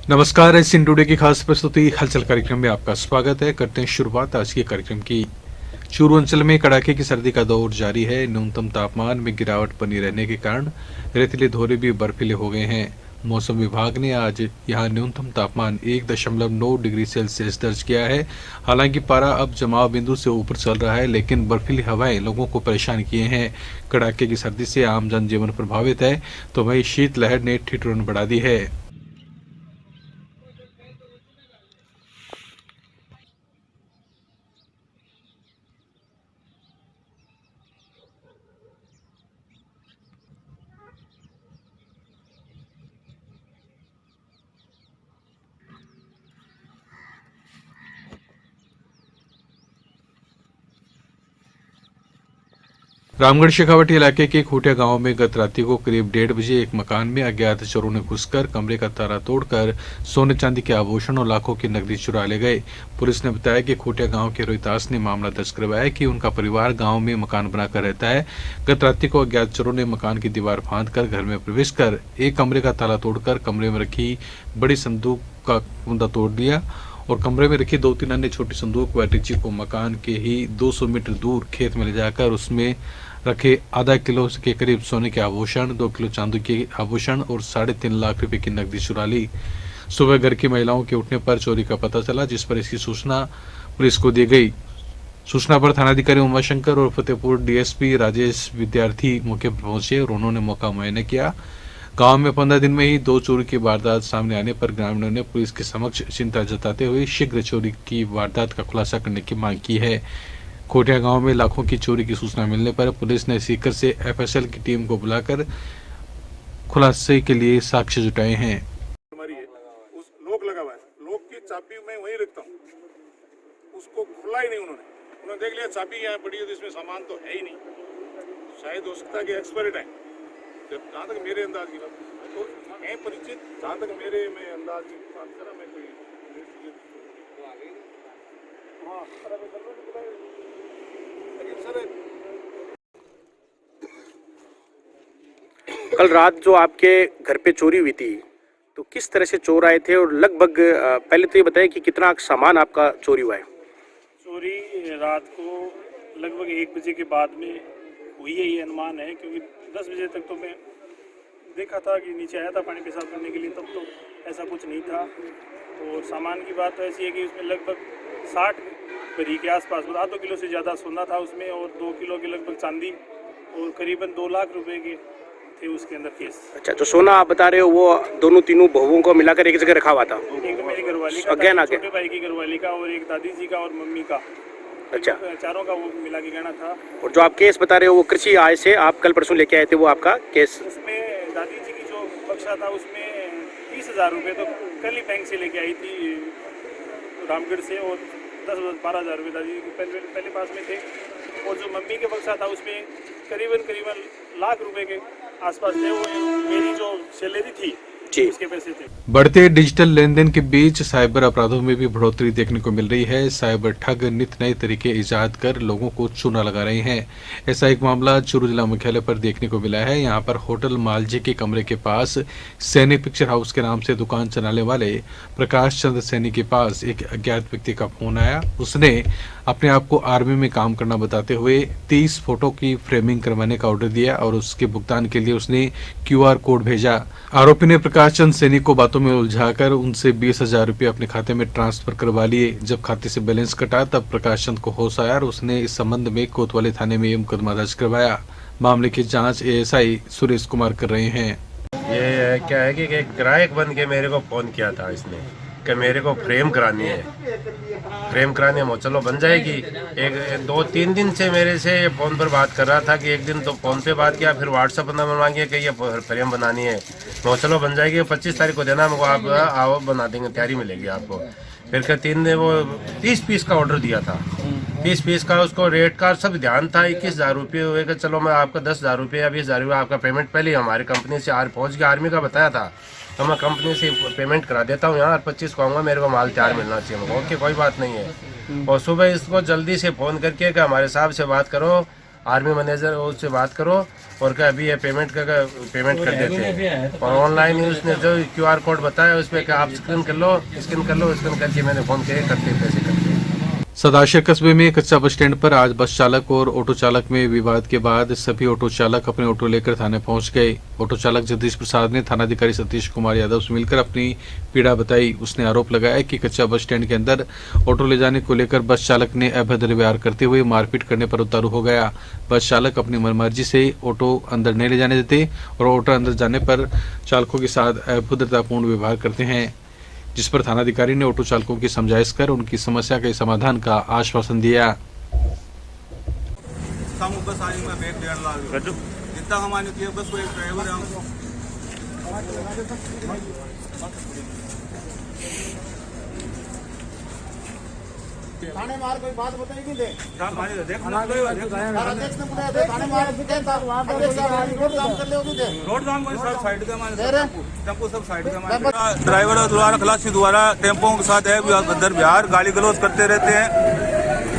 नमस्कार। S in today की खास प्रस्तुति हलचल कार्यक्रम में आपका स्वागत है। करते हैं शुरुआत आज के कार्यक्रम की। चूरू अंचल में कड़ाके की सर्दी का दौर जारी है। न्यूनतम तापमान में गिरावट बनी रहने के कारण रेतीले धोरे भी बर्फीले हो गए हैं। मौसम विभाग ने आज यहां न्यूनतम तापमान 1.9 डिग्री सेल्सियस दर्ज किया है। हालांकि पारा अब जमाव बिंदु से ऊपर चल रहा है, लेकिन बर्फीली हवाएं लोगों को परेशान किए हैं। कड़ाके की सर्दी से आम जनजीवन प्रभावित है, तो वहीं शीतलहर ने ठिठुरन बढ़ा दी है। रामगढ़ शेखावटी इलाके के खूटिया गांव में गत रात्रि को करीब 1:30 बजे एक मकान में अज्ञात चोरों ने घुसकर कमरे का ताला तोड़कर सोने चांदी के आभूषण और लाखों की नकदी चुरा ले गए। पुलिस ने बताया कि खूटिया गांव के रोहितास ने मामला दर्ज करवाया कि उनका परिवार गांव में मकान बनाकर रहता है। गत रात्रि को अज्ञात चोरों ने मकान की दीवार फांदकर घर में प्रवेश कर एक कमरे का ताला तोड़कर कमरे में रखी बड़ी संदूक का कुंदा तोड़ दिया और कमरे में रखी 2-3 अन्य छोटी संदूक व डिच्ची को मकान के ही 200 मीटर दूर खेत में ले जाकर उसमें रखे आधा किलो के करीब सोने के आभूषण, 2 किलो चांदी के आभूषण और 3.5 लाख रुपए की नकदी चुरा ली। सुबह घर की महिलाओं के उठने पर चोरी का पता चला, जिस पर इसकी सूचना पुलिस को दी गई। सूचना पर थानाधिकारी उमाशंकर और फतेहपुर डीएसपी राजेश विद्यार्थी मौके पर पहुंचे और उन्होंने मौका मुआयना किया। गांव में 15 दिन में ही 2 चोरी की वारदात सामने आने पर ग्रामीणों ने पुलिस के समक्ष चिंता जताते हुए शीघ्र चोरी की वारदात का खुलासा करने की मांग की है। खोटिया गांव में लाखों की चोरी की सूचना मिलने पर पुलिस ने सीकर से एफएसएल की टीम को बुलाकर खुलासे के लिए साक्ष्य जुटाए हैं। उस लॉक लगा हुआ है, लॉक की चाबी मैं वहीं रखता हूँ, उसको खुला ही नहीं उन्होंने देख लिया चाबी यहाँ पड़ी है तो इसमें सामान तो है ही नहीं। शायद हो सकता है कि एक्सपायर्ड है, जहाँ तक मेरे अंदाज की बात तो है परिचित, जहाँ तक मेरे में अंदाज की बात करा मैं कोई कल रात जो आपके घर पे चोरी हुई थी तो किस तरह से चोर आए थे और लगभग पहले तो ये बताइए कि कितना सामान आपका चोरी हुआ है। चोरी रात को लगभग 1 बजे के बाद में हुई है, ये अनुमान है, क्योंकि 10 बजे तक तो मैं देखा था कि नीचे आया था पानी पेशाब करने के लिए, तब तो ऐसा कुछ नहीं था। और सामान की बात तो ऐसी है कि उसमें लगभग 60 भरी के आसपास, आधो किलो से ज़्यादा सोना था उसमें और 2 किलो के लगभग चांदी और करीबन 2 लाख रुपए के थे उसके अंदर केस। अच्छा, जो सोना आप बता रहे हो वो दोनों तीनों बहुओं को मिलाकर एक जगह रखा हुआ था? एक मेरी घरवाली का, छोटे भाई की घरवाली का और एक दादी जी का और मम्मी का। अच्छा, चारों का वो मिला के गहना था। और जो आप केस बता रहे हो वो कृषि आय से आप कल परसों लेके आए थे, वो आपका केस? उसमें दादी जी की जो बक्सा था उसमें 30,000 रुपये तो कल ही बैंक से लेके आई थी रामगढ़ से, और 10-12 हज़ार रुपये दादी जी पहले पास में थे। और जो मम्मी के बक्सा था उसमें करीबन लाख रुपए के आसपास थे। वो मेरी जो सैलरी थी उसके पैसे थे। बढ़ते डिजिटल लेन देन के बीच साइबर अपराधों में भी बढ़ोतरी देखने को मिल रही है। साइबर ठग नित नए तरीके इजाद कर लोगों को चूना लगा रहे हैं। ऐसा एक मामला चूरू जिला मुख्यालय पर देखने को मिला है। यहाँ पर होटल मालजी के कमरे के पास सैनी पिक्चर हाउस के नाम से दुकान चलाने वाले प्रकाश चंद्र सैनी के पास एक अज्ञात व्यक्ति का फोन आया। उसने अपने आप को आर्मी में काम करना बताते हुए 30 फोटो की फ्रेमिंग करवाने का ऑर्डर दिया और उसके भुगतान के लिए उसने QR कोड भेजा। आरोपी ने प्रकाश चंद सैनी को बातों में उलझाकर उनसे 20,000 रुपये अपने खाते में ट्रांसफर करवा लिए। जब खाते से बैलेंस कटा तब प्रकाश चंद को होश आया और उसने इस संबंध में कोतवाली थाने में मुकदमा दर्ज करवाया। मामले की जांच ASI सुरेश कुमार कर रहे हैं। ये क्या है कि ग्राहक बन के मेरे को फोन किया था इसने कि मेरे को फ्रेम करानी है, चलो बन जाएगी। 2-3 दिन से मेरे से फ़ोन पर बात कर रहा था कि एक दिन तो फ़ोन पे बात किया, फिर व्हाट्सएप नंबर मांगे कि ये फ्रेम बनानी है, चलो बन जाएगी, 25 तारीख को देना मुझको, आप आओ बना देंगे, तैयारी मिलेगी आपको। फिर क्या 3 ने वो 30 पीस का ऑर्डर दिया था, 30 पीस का, उसको रेट का सब ध्यान था। 21,000 रुपये हुए कि चलो मैं आपका 10,000 रुपये या 20,000 रुपये आपका पेमेंट पहले हमारी कंपनी से फौज के आर्मी का बताया था, तो मैं कंपनी से पेमेंट करा देता हूँ यहाँ, 25 को आऊँगा, मेरे को माल तैयार मिलना चाहिए। मैं ओके कोई बात नहीं है। और सुबह इसको जल्दी से फ़ोन करके कि हमारे साहब से बात करो, आर्मी मैनेजर उससे बात करो और क्या अभी ये पेमेंट कर देते हैं। और ऑनलाइन ही उसने जो QR कोड बताया उस पर आप स्कैन कर लो, स्कैन करके मैंने फोन किए, करते पैसे करते। सदाशर कस्बे में कच्चा बस स्टैंड पर आज बस चालक और ऑटो चालक में विवाद के बाद सभी ऑटो चालक अपने ऑटो लेकर थाने पहुंच गए। ऑटो चालक जगदीश प्रसाद ने थानाधिकारी सतीश कुमार यादव से मिलकर अपनी पीड़ा बताई। उसने आरोप लगाया कि कच्चा बस स्टैंड के अंदर ऑटो ले जाने को लेकर बस चालक ने अभद्र व्यवहार करते हुए मारपीट करने पर उतारू हो गया। बस चालक अपनी मनमर्जी से ऑटो अंदर नहीं ले जाने देते और ऑटो अंदर जाने पर चालकों के साथ अभद्रतापूर्ण व्यवहार करते हैं, जिस पर थानाधिकारी ने ऑटो चालकों की समझाइश कर उनकी समस्या के समाधान का आश्वासन दिया। जितना हमारे किया बस वो एक ड्राइवर है। थाने मार कोई बात बताएगी ले रोड जाम सब साइड का टेम्पो सब साइड का ड्राइवर द्वारा खलासी द्वारा टेम्पो के साथ है अंदर बिहार गाली गलौज करते रहते हैं,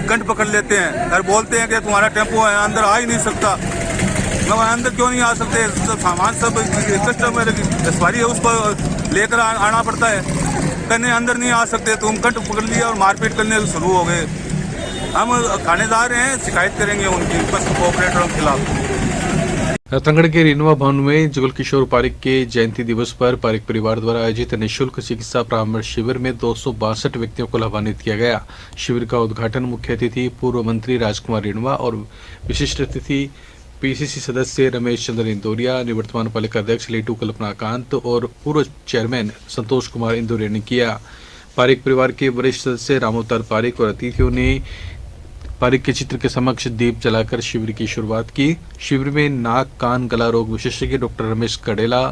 कंठ पकड़ लेते हैं और बोलते हैं कि तुम्हारा टेम्पो है अंदर आ ही नहीं सकता। मैं अंदर क्यों नहीं आ सकते? सब सामान सब कस्टमर की सवारी है उसको लेकर आना पड़ता है, कहने अंदर नहीं आ सकते, तुम कंठ पकड़ लिया और मारपीट करने शुरू हो गए। हम थानेदार हैं, शिकायत करेंगे उनकी बस ऑपरेटरों के खिलाफ। रतनगढ़ के रेणुवा भवन में जुगल किशोर पारिक के जयंती दिवस पर पारिक परिवार द्वारा आयोजित निःशुल्क चिकित्सा परामर्श शिविर में 262 व्यक्तियों को लाभान्वित किया गया। शिविर का उद्घाटन मुख्य अतिथि पूर्व मंत्री राजकुमार रेणुवा और विशिष्ट अतिथि PCC सदस्य रमेश चंद्र इंदौरिया, निवर्तमान पालिका अध्यक्ष लेटू कल्पनाकांत और पूर्व चेयरमैन संतोष कुमार इंदौरिया ने किया। पारिक परिवार के वरिष्ठ सदस्य रामोवतार पारिक और अतिथियों ने पारिक के चित्र के समक्ष दीप जलाकर शिविर की शुरुआत की। शिविर में नाक कान गला रोग विशेषज्ञ डॉक्टर रमेश कडेला,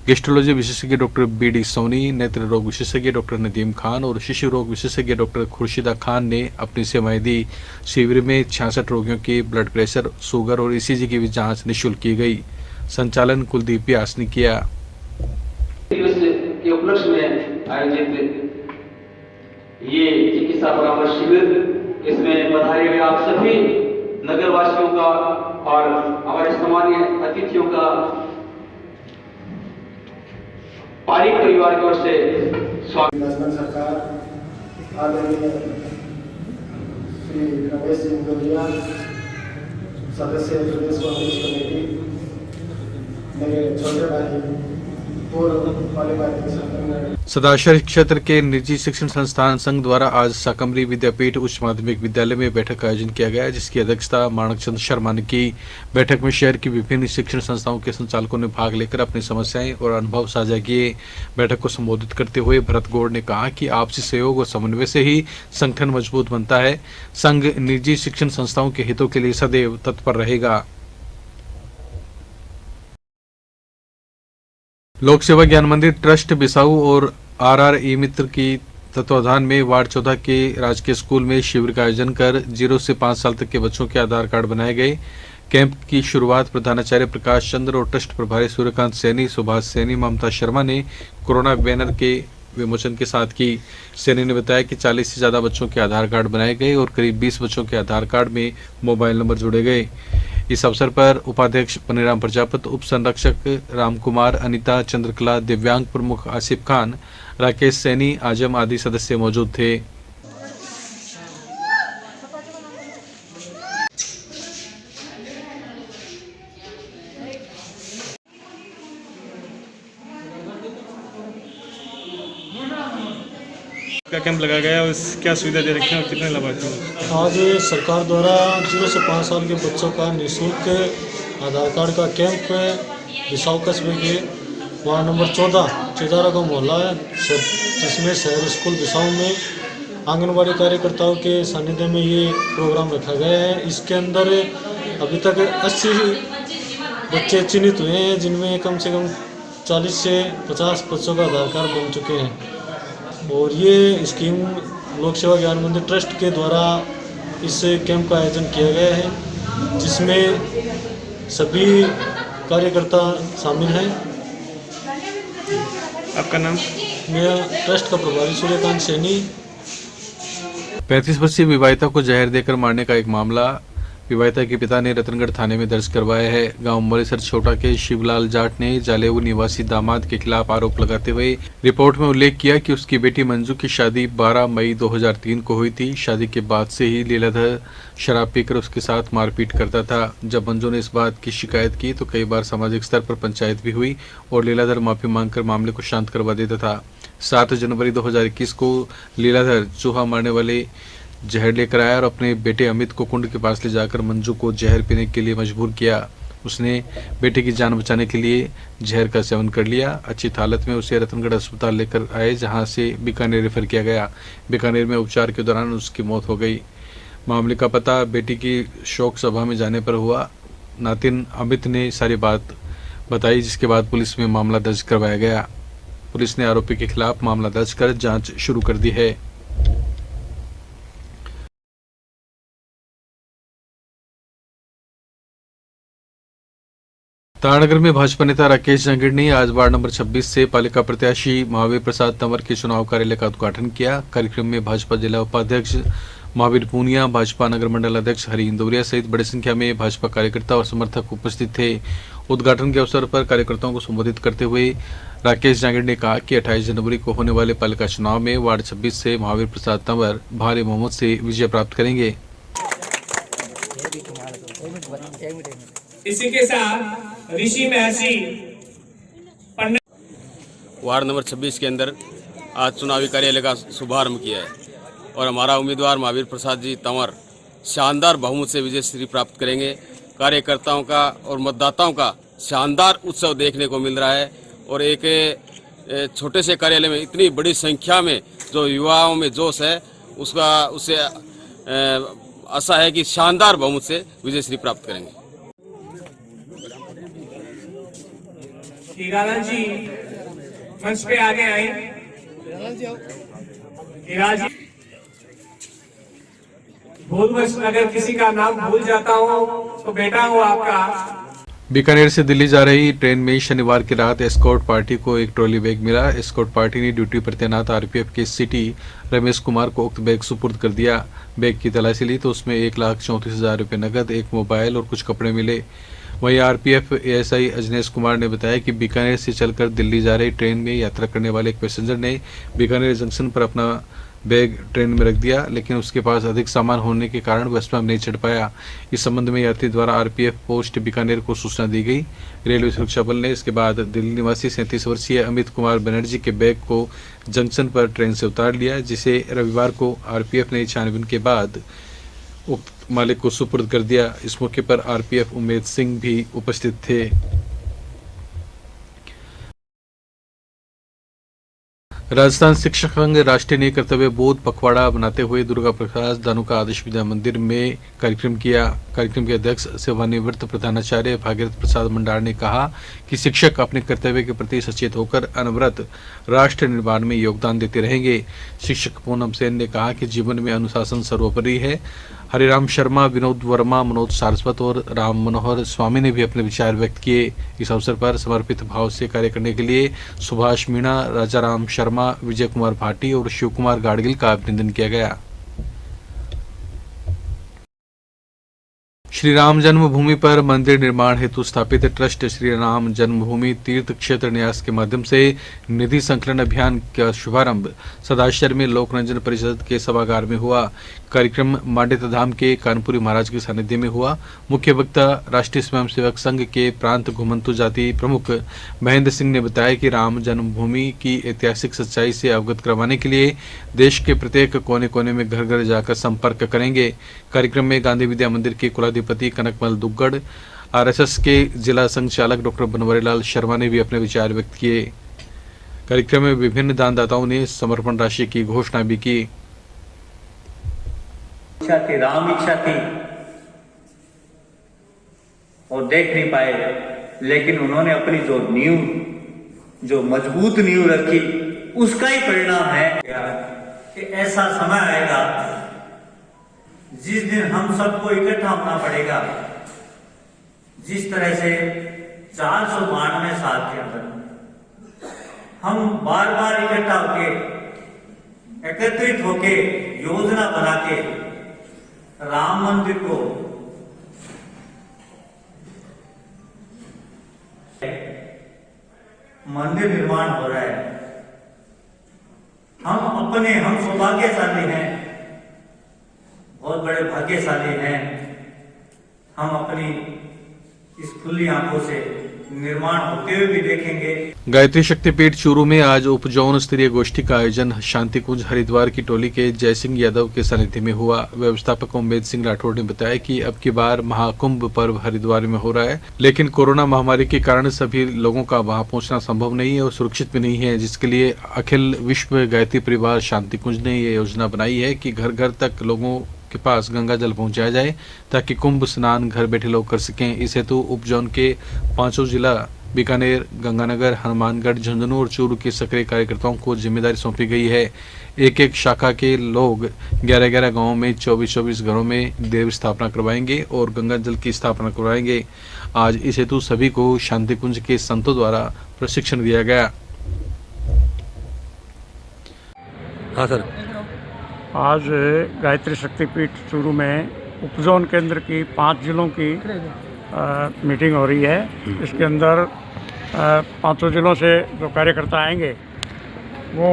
गेस्ट्रोलॉजी विशेषज्ञ डॉक्टर BD सोनी, नेत्र रोग विशेषज्ञ डॉक्टर नदीम खान और शिशु रोग विशेषज्ञ डॉक्टर खुर्शीदा खान ने अपनी सेवाएं दी। शिविर में 66 रोगियों के ब्लड प्रेशर, शुगर और ECG की भी जांच निःशुल्क की गई। संचालन कुलदीप व्यास ने किया। के उपलक्ष्य में आयोजित ये चिकित्सा परामर्श शिविर, इसमें पधारे हुए आप सभी नगरवासियों का और हमारे सम्मानीय अतिथियों का पारिक परिवार की ओर से स्वागत। सरकार आदरणीय श्री रमेश इंदौरिया, सदस्य प्रदेश कांग्रेस कमेटी, मेरे छोटे भाई पूर्व पालिका अध्यक्ष। सदाशर क्षेत्र के निजी शिक्षण संस्थान संघ द्वारा आज शाकंभरी विद्यापीठ उच्च माध्यमिक विद्यालय में बैठक का आयोजन किया गया, जिसकी अध्यक्षता माणक चंद शर्मा ने की। बैठक में शहर की विभिन्न शिक्षण संस्थाओं के संचालकों ने भाग लेकर अपनी समस्याएं और अनुभव साझा किए। बैठक को संबोधित करते हुए भरत गौड़ ने कहा कि आपसी सहयोग और समन्वय से ही संगठन मजबूत बनता है। संघ निजी शिक्षण संस्थाओं के हितों के लिए सदैव तत्पर रहेगा। लोक सेवा ज्ञान मंदिर ट्रस्ट बिसाऊ और RRE मित्र की तत्वाधान में वार्ड 14 के राजकीय स्कूल में शिविर का आयोजन कर 0 से 5 साल तक के बच्चों के आधार कार्ड बनाए गए। कैंप की शुरुआत प्रधानाचार्य प्रकाश चंद्र और ट्रस्ट प्रभारी सूर्यकांत सैनी, सुभाष सैनी, ममता शर्मा ने कोरोना बैनर के विमोचन के साथ की। सैनी ने बताया कि 40 से ज्यादा बच्चों के आधार कार्ड बनाए गए और करीब 20 बच्चों के आधार कार्ड में मोबाइल नंबर जोड़े गए। इस अवसर पर उपाध्यक्ष पन्नीराम प्रजापत, उप संरक्षक रामकुमार, अनिता, चंद्रकला, दिव्यांग प्रमुख आसिफ खान, राकेश सैनी, आजम आदि सदस्य मौजूद थे। का कैंप लगाया गया है, क्या सुविधा दे रखी है और कितने लाभार्थी हैं? आज सरकार द्वारा 0 से 5 साल के बच्चों का निःशुल्क आधार कार्ड का कैंप बिसाऊ कस्बे के वार्ड नंबर 14 चिदारा का मोहल्ला है, जिसमें शहर स्कूल बिसाऊ में आंगनबाड़ी कार्यकर्ताओं के सानिध्य में ये प्रोग्राम रखा गया है। इसके अंदर अभी तक 80 बच्चे चिन्हित हुए हैं, जिनमें कम से कम 40 से 50 बच्चों का आधार कार्ड बन चुके हैं। और ये स्कीम लोक सेवा ज्ञान मंदिर ट्रस्ट के द्वारा इस कैंप का आयोजन किया गया है, जिसमें सभी कार्यकर्ता शामिल हैं। आपका नाम? मैं ट्रस्ट का प्रभारी सूर्यकांत सैनी। 35 वर्षीय विवाहिता को जहर देकर मारने का एक मामला विवाहिता के पिता ने रतनगढ़ थाने में दर्ज करवाया है। गांव मरेसर छोटा के शिवलाल जाट ने जालेऊ निवासी दामाद के खिलाफ आरोप लगाते हुए रिपोर्ट में उल्लेख किया कि उसकी बेटी मंजू की शादी 12 मई 2003 को हुई थी। शादी के बाद से ही लीलाधर शराब पीकर उसके साथ मारपीट करता था। जब मंजू ने इस बात की शिकायत की तो कई बार सामाजिक स्तर पर पंचायत भी हुई और लीलाधर माफी मांगकर मामले को शांत करवा देता था। 7 जनवरी 2021 को लीलाधर चूहा मारने वाले जहर लेकर आया और अपने बेटे अमित को कुंड के पास ले जाकर मंजू को जहर पीने के लिए मजबूर किया। उसने बेटे की जान बचाने के लिए जहर का सेवन कर लिया। अच्छी हालत में उसे रतनगढ़ अस्पताल लेकर आए, जहां से बीकानेर रेफर किया गया। बीकानेर में उपचार के दौरान उसकी मौत हो गई। मामले का पता बेटी की शोक सभा में जाने पर हुआ। नातिन अमित ने सारी बात बताई, जिसके बाद पुलिस में मामला दर्ज करवाया गया। पुलिस ने आरोपी के खिलाफ मामला दर्ज कर जांच शुरू कर दी है। तारानगर में भाजपा नेता राकेश जांगिड़ ने आज वार्ड नंबर 26 से पालिका प्रत्याशी महावीर प्रसाद तंवर के चुनाव कार्यालय का उद्घाटन किया। कार्यक्रम में भाजपा जिला उपाध्यक्ष महावीर पूनिया, भाजपा नगर मंडल अध्यक्ष हरि इंदौरिया सहित बड़ी संख्या में भाजपा कार्यकर्ता और समर्थक उपस्थित थे। उद्घाटन के अवसर पर कार्यकर्ताओं को संबोधित करते हुए राकेश जांगिड़ ने कहा कि 28 जनवरी को होने वाले पालिका चुनाव में वार्ड 26 से महावीर प्रसाद तंवर भारी बहुमत से विजय प्राप्त करेंगे। इसी के साथ ऋषि महर्षि वार्ड नंबर 26 के अंदर आज चुनावी कार्यालय का शुभारंभ किया है और हमारा उम्मीदवार महावीर प्रसाद जी तंवर शानदार बहुमत से विजय श्री प्राप्त करेंगे। कार्यकर्ताओं का और मतदाताओं का शानदार उत्सव देखने को मिल रहा है और एक छोटे से कार्यालय में इतनी बड़ी संख्या में जो युवाओं में जोश है उससे आशा है कि शानदार बहुमत से विजय श्री प्राप्त करेंगे। हीरालाल जी मंच पे आगे आए। हीरालाल जी, भूलवश अगर किसी का नाम भूल जाता हूँ तो बेटा हूँ आपका। बीकानेर से दिल्ली जा रही ट्रेन में शनिवार की रात एस्कॉर्ट पार्टी को एक ट्रॉली बैग मिला। एस्कॉर्ट पार्टी ने ड्यूटी पर तैनात आरपीएफ के सिटी रमेश कुमार को उक्त बैग सुपुर्द कर दिया। बैग की तलाशी ली तो उसमें 1,34,000 रुपये नकद, एक मोबाइल और कुछ कपड़े मिले। वहीं आरपीएफ एएसआई अजनेश कुमार ने बताया कि बीकानेर से चलकर दिल्ली जा रही ट्रेन में यात्रा करने वाले एक पैसेंजर ने बीकानेर जंक्शन पर अपना बैग ट्रेन में रख दिया, लेकिन उसके पास अधिक सामान होने के कारण वह में नहीं चढ़ पाया। इस संबंध में यात्री द्वारा आरपीएफ पोस्ट बीकानेर को सूचना दी गई। रेलवे सुरक्षा बल ने इसके बाद दिल्ली निवासी 37 वर्षीय अमित कुमार बनर्जी के बैग को जंक्शन पर ट्रेन से उतार लिया, जिसे रविवार को आरपीएफ ने छानबीन के बाद उक्त मालिक को सुपुर्द कर दिया। इस मौके पर आरपीएफ उमेद सिंह भी उपस्थित थे। राजस्थान शिक्षक संघ राष्ट्रीय नई कर्तव्य बोध पखवाड़ा बनाते हुए दुर्गा प्रसाद धानुका आदर्श विद्या मंदिर में कार्यक्रम किया। कार्यक्रम के अध्यक्ष सेवानिवृत्त प्रधानाचार्य भागीरथ प्रसाद मंडार ने कहा कि शिक्षक अपने कर्तव्य के प्रति सचेत होकर अनवरत राष्ट्र निर्माण में योगदान देते रहेंगे। शिक्षक पूनम सेन ने कहा कि जीवन में अनुशासन सर्वोपरि है। हरिराम शर्मा, विनोद वर्मा, मनोज सारस्वत और राम मनोहर स्वामी ने भी अपने विचार व्यक्त किए। इस अवसर पर समर्पित भाव से कार्य करने के लिए सुभाष मीणा, राजाराम शर्मा, विजय कुमार भाटी और शिव कुमार गाडगिल का अभिनंदन किया गया। श्री राम जन्मभूमि पर मंदिर निर्माण हेतु स्थापित ट्रस्ट श्री राम जन्मभूमि तीर्थ क्षेत्र न्यास के माध्यम से निधि संकलन अभियान का शुभारंभ सदाशर में लोक रंजन परिषद के सभागार में हुआ। कार्यक्रम मांडेता धाम के कानपुरी महाराज के सानिध्य में हुआ। मुख्य वक्ता राष्ट्रीय स्वयंसेवक संघ के प्रांत घुमंतु जाति प्रमुख महेंद्र सिंह ने बताया कि राम जन्मभूमि की ऐतिहासिक सच्चाई से अवगत करवाने के लिए देश के प्रत्येक कोने कोने में घर घर जाकर संपर्क करेंगे। कार्यक्रम में गांधी विद्या मंदिर के कुलाधिपति कनकमल दुग्गड़, आरएसएस के जिला संचालक डॉक्टर बनवारीलाल शर्मा ने भी अपने विचार व्यक्त किए। कार्यक्रम में विभिन्न दानदाताओं ने समर्पण राशि की घोषणा भी की। इच्छा थी, राम इच्छा थी और देख नहीं पाए, लेकिन उन्होंने अपनी जो मजबूत नींव रखी उसका ही परिणाम है कि ऐसा समय आएगा जिस दिन हम सबको इकट्ठा होना पड़ेगा। जिस तरह से 492 साल के अंदर हम बार बार इकट्ठा होके एकत्रित होके योजना बना के राम मंदिर को मंदिर निर्माण हो रहा है। हम सौभाग्यशाली हैं, बहुत बड़े भाग्यशाली हैं। हम अपनी इस खुली आंखों से निर्माण होते हुए भी देखेंगे। गायत्री शक्तिपीठ चूरू में आज उप जोन स्तरीय गोष्ठी का आयोजन शांति कुंज हरिद्वार की टोली के जय सिंह यादव के सानिध्य में हुआ। व्यवस्थापक उम्मेद सिंह राठौड़ ने बताया कि अब की बार महाकुंभ पर्व हरिद्वार में हो रहा है, लेकिन कोरोना महामारी के कारण सभी लोगों का वहां पहुंचना संभव नहीं है और सुरक्षित भी नहीं है, जिसके लिए अखिल विश्व गायत्री परिवार शांति कुंज ने ये योजना बनाई है कि घर घर तक लोगों के पास गंगा जल पहुंचाया जाए ताकि कुंभ स्नान घर बैठे लोग कर सकें। इस हेतु उप जोन के 5 जिला बीकानेर, गंगानगर, हनुमानगढ़, झुंझुनू और चूरू के सक्रिय कार्यकर्ताओं को जिम्मेदारी सौंपी गई है। एक शाखा के लोग 11 गांवों में 24 घरों में देव स्थापना करवाएंगे और गंगा जल की स्थापना करवाएंगे। आज इस हेतु सभी को शांति कुंज के संतों द्वारा प्रशिक्षण दिया गया। हाँ सर, आज गायत्री शक्तिपीठ चूरू में उपजोन केंद्र की 5 जिलों की मीटिंग हो रही है। इसके अंदर 5 जिलों से जो कार्यकर्ता आएंगे वो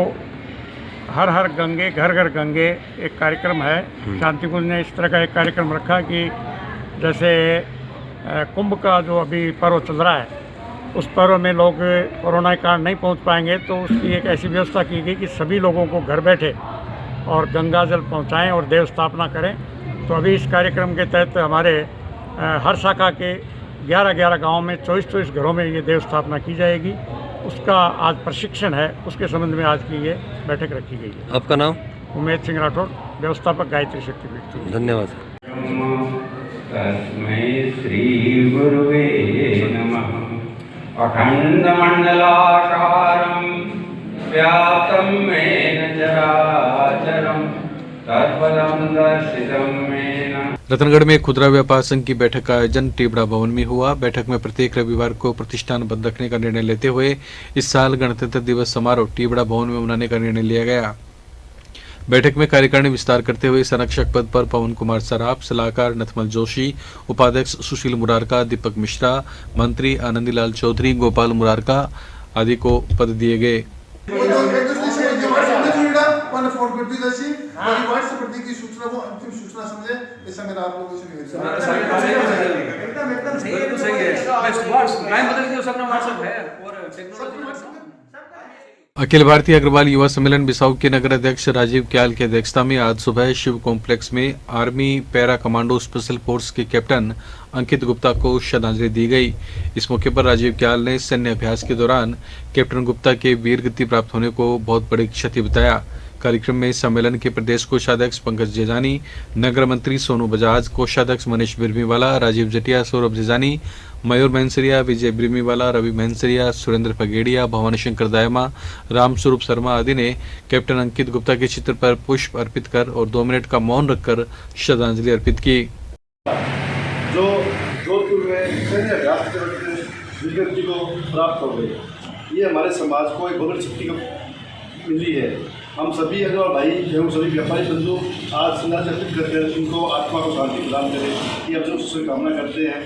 हर गंगे घर घर गंगे एक कार्यक्रम है। शांति कुंज ने इस तरह का एक कार्यक्रम रखा कि जैसे कुंभ का जो अभी पर्व चल रहा है, उस पर्व में लोग कोरोना के कारण नहीं पहुंच पाएंगे, तो उसकी एक ऐसी व्यवस्था की गई कि सभी लोगों को घर बैठे और गंगा जल पहुंचाएं और देव स्थापना करें। तो अभी इस कार्यक्रम के तहत हमारे हर शाखा के 11 गाँव में 24 घरों में ये देव स्थापना की जाएगी। उसका आज प्रशिक्षण है, उसके संबंध में आज की ये बैठक रखी गई है। आपका नाम? उमेद सिंह राठौड़, व्यवस्थापक गायत्री शक्तिपीठ। धन्यवाद। तस्मै श्री गुरुवे नमः। अखंड मंडलाकारं व्याप्तं येन चराचरं तत्पदं दर्शितं येन। रतनगढ़ में खुदरा व्यापार संघ की बैठक का आयोजन टिबड़ा भवन में हुआ। बैठक में प्रत्येक रविवार को प्रतिष्ठान बंद रखने का निर्णय लेते हुए इस साल गणतंत्र दिवस समारोह टिबड़ा भवन में मनाने का निर्णय लिया गया। बैठक में कार्यकारिणी विस्तार करते हुए संरक्षक पद पर पवन कुमार सराफ, सलाहकार नथमल जोशी, उपाध्यक्ष सुशील मुरारका, दीपक मिश्रा, मंत्री आनंदीलाल चौधरी, गोपाल मुरारका आदि को पद दिए गए। सूचना को अंतिम सूचना समझे, ऐसा मेरा आप लोगों से निवेदन है। अखिल भारतीय अग्रवाल युवा सम्मेलन बिसाऊ के नगर अध्यक्ष राजीव क्याल की अध्यक्षता में आज सुबह शिव कॉम्प्लेक्स में army para commando special force के कैप्टन अंकित गुप्ता को श्रद्धांजलि दी गई। इस मौके पर राजीव क्याल ने सैन्य अभ्यास के दौरान कैप्टन गुप्ता के वीरगति प्राप्त होने को बहुत बड़ी क्षति बताया। कार्यक्रम में सम्मेलन के प्रदेश कोषाध्यक्ष पंकज जेजानी, नगर मंत्री सोनू बजाज, कोषाध्यक्ष मनीष बिरमीवाला, राजीव जटिया, सौरभ जेजानी, मयूर मैंसरिया, विजय बिरमीवाला, रवि मैंसरिया, सुरेंद्र पगेड़िया, भवानी शंकर दायमा, रामस्वरूप शर्मा आदि ने कैप्टन अंकित गुप्ता के चित्र पर पुष्प अर्पित कर और 2 मिनट का मौन रखकर श्रद्धांजलि अर्पित की। जो जोधपुर में सैन्य अभ्यास के वीरगति को प्राप्त हो गई, ये हमारे समाज को एक बड़ी शक्ति मिली है। हम सभी अग्रवाल भाई एवं सभी व्यापारी बंधु आज श्रद्धांजलि अर्पित करते हैं, उनको आत्मा को शांति प्रदान करें, ये हम सब शुभकामना करते हैं।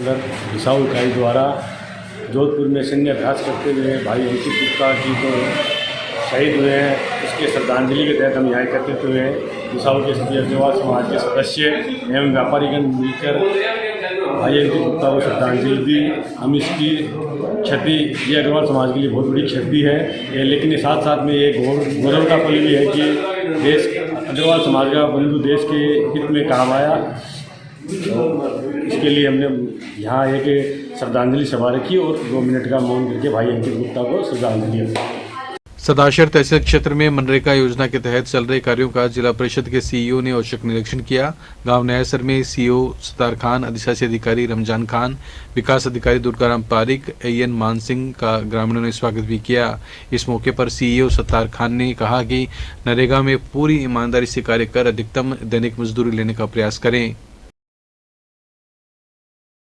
बिसाऊ इकाई द्वारा जोधपुर में सैन्य अभ्यास करते हुए भाई अंकित गुप्ता जी को शहीद हुए हैं, उसके श्रद्धांजलि के तहत हम यहाँ एकत्रित हुए हैं। बिसाऊ के सभी अग्रवाल समाज के सदस्य एवं व्यापारीगण मिलकर भाई अंकित गुप्ता को श्रद्धांजलि दी। हम इसकी क्षति, ये अग्रवाल समाज के लिए बहुत बड़ी क्षति है, लेकिन साथ साथ में ये गौरव का पल भी है कि देश अग्रवाल समाज का बंधु देश के हित में काम आया। तो इसके लिए हमने यहाँ एक श्रद्धांजलि सभा रखी और 2 मिनट का मौन करके भाई अंकित गुप्ता को श्रद्धांजलि दी। सदाशर तहसील क्षेत्र में मनरेगा योजना के तहत चल रहे कार्यों का जिला परिषद के सीईओ ने औचक निरीक्षण किया। गांव न्यायसर में सीईओ सत्तार खान, अधिशासी अधिकारी रमजान खान, विकास अधिकारी दुर्गाराम पारिक, एएन मान सिंह का ग्रामीणों ने स्वागत भी किया। इस मौके पर सीईओ सत्तार खान ने कहा कि नरेगा में पूरी ईमानदारी से कार्य कर अधिकतम दैनिक मजदूरी लेने का प्रयास करें।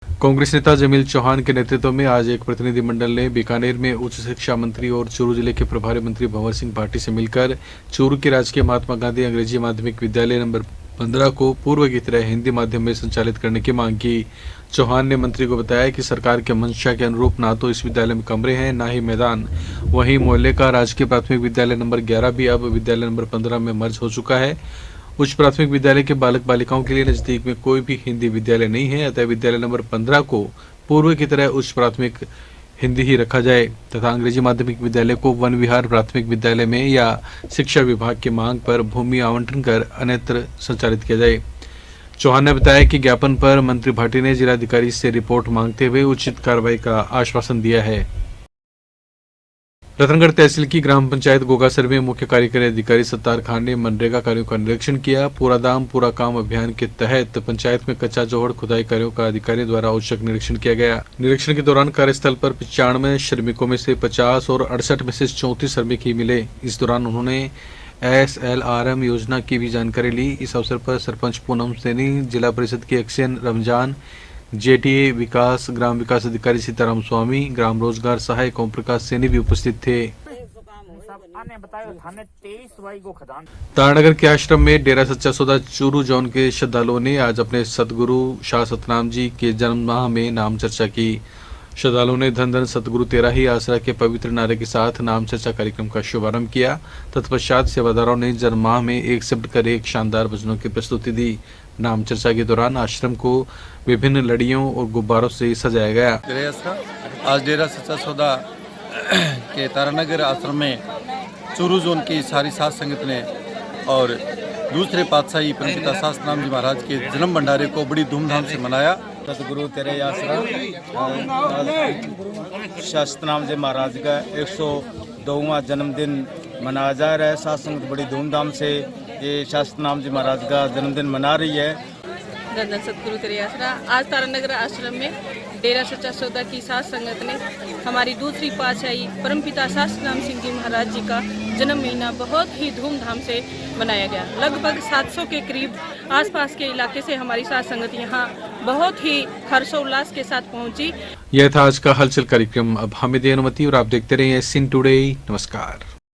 कांग्रेस नेता जमील चौहान के नेतृत्व में आज एक प्रतिनिधिमंडल ने बीकानेर में उच्च शिक्षा मंत्री और चूरू जिले के प्रभारी मंत्री भंवर सिंह भाटी से मिलकर चूरू के राजकीय महात्मा गांधी अंग्रेजी माध्यमिक विद्यालय नंबर 15 को पूर्व की तरह हिंदी माध्यम में संचालित करने की मांग की। चौहान ने मंत्री को बताया कि सरकार के मंशा के अनुरूप ना तो इस विद्यालय में कमरे हैं, ना ही मैदान। वहीं मोहल्ले का राजकीय प्राथमिक विद्यालय नंबर 11 भी अब विद्यालय नंबर 15 में मर्ज हो चुका है। उच्च प्राथमिक विद्यालय के बालक बालिकाओं के लिए नजदीक में कोई भी हिंदी विद्यालय नहीं है, अतः विद्यालय नंबर 15 को पूर्व की तरह उच्च प्राथमिक हिंदी ही रखा जाए तथा अंग्रेजी माध्यमिक विद्यालय को वन विहार प्राथमिक विद्यालय में या शिक्षा विभाग की मांग पर भूमि आवंटन कर अन्यत्र संचालित किया जाए। चौहान ने बताया कि ज्ञापन पर मंत्री भाटी ने जिलाधिकारी से रिपोर्ट मांगते हुए उचित कार्रवाई का आश्वासन दिया है। रतनगढ़ तहसील की ग्राम पंचायत गोगासर में मुख्य कार्यकारी अधिकारी सत्तार खान ने मनरेगा कार्यों का निरीक्षण किया। पूरा दाम पूरा काम अभियान के तहत पंचायत में कच्चा जोहड़ खुदाई कार्यों का अधिकारी द्वारा औचक निरीक्षण किया गया। निरीक्षण के दौरान कार्यस्थल पर 95 श्रमिकों में से 50 और 68 में से 34 श्रमिक ही मिले। इस दौरान उन्होंने SLRM योजना की भी जानकारी ली। इस अवसर पर सरपंच पूनम सैनी, जिला परिषद के एक्सेन रमजान, JTA विकास, ग्राम विकास अधिकारी सीताराम स्वामी, ग्राम रोजगार सहायक ओम प्रकाश सैनी भी उपस्थित थे। तारानगर के आश्रम में डेरा सच्चा सौदा चूरू जोन के श्रद्धालुओं ने आज अपने सतगुरु शाह सतनाम जी के जन्म माह में नाम चर्चा की। श्रद्धालुओं ने धन धन सतगुरु तेरा ही आसरा के पवित्र नारे के साथ नाम चर्चा कार्यक्रम का शुभारंभ किया। तत्पश्चात सेवादारों ने जन्म माह में एक से बढ़कर एक शानदार भजनों की प्रस्तुति दी। नाम चर्चा के दौरान आश्रम को विभिन्न लड़ियों और गुब्बारों से सजाया गया। आज डेरा सच्चा सौदा के तारानगर आश्रम में चूरू जोन की सारी साध संगत ने और दूसरे पातशाही परमपिता शाह सतनाम जी महाराज के जन्म भंडारे को बड़ी धूमधाम से मनाया। सतगुरु तेरे आसरा शाह सतनाम जी महाराज का 102वां जन्मदिन मनाया जा रहा है। साध संगत बड़ी धूमधाम से ये शाह सतनाम जी महाराज का जन्मदिन मना रही है। धन धन सतगुरु तेरे आसरा। आज तारानगर आश्रम में डेरा सच्चा सौदा की साध संगत ने हमारी दूसरी पातशाही परमपिता शाह सतनाम सिंह जी महाराज जी का जन्म महीना बहुत ही धूमधाम से मनाया गया। लगभग 700 के करीब आसपास के इलाके से हमारी साध संगत यहाँ बहुत ही हर्षोल्लास के साथ पहुंची। यह था आज का हलचल कार्यक्रम। अब हमें दे अनुमति और आप देखते रहिए SN टुडे। नमस्कार।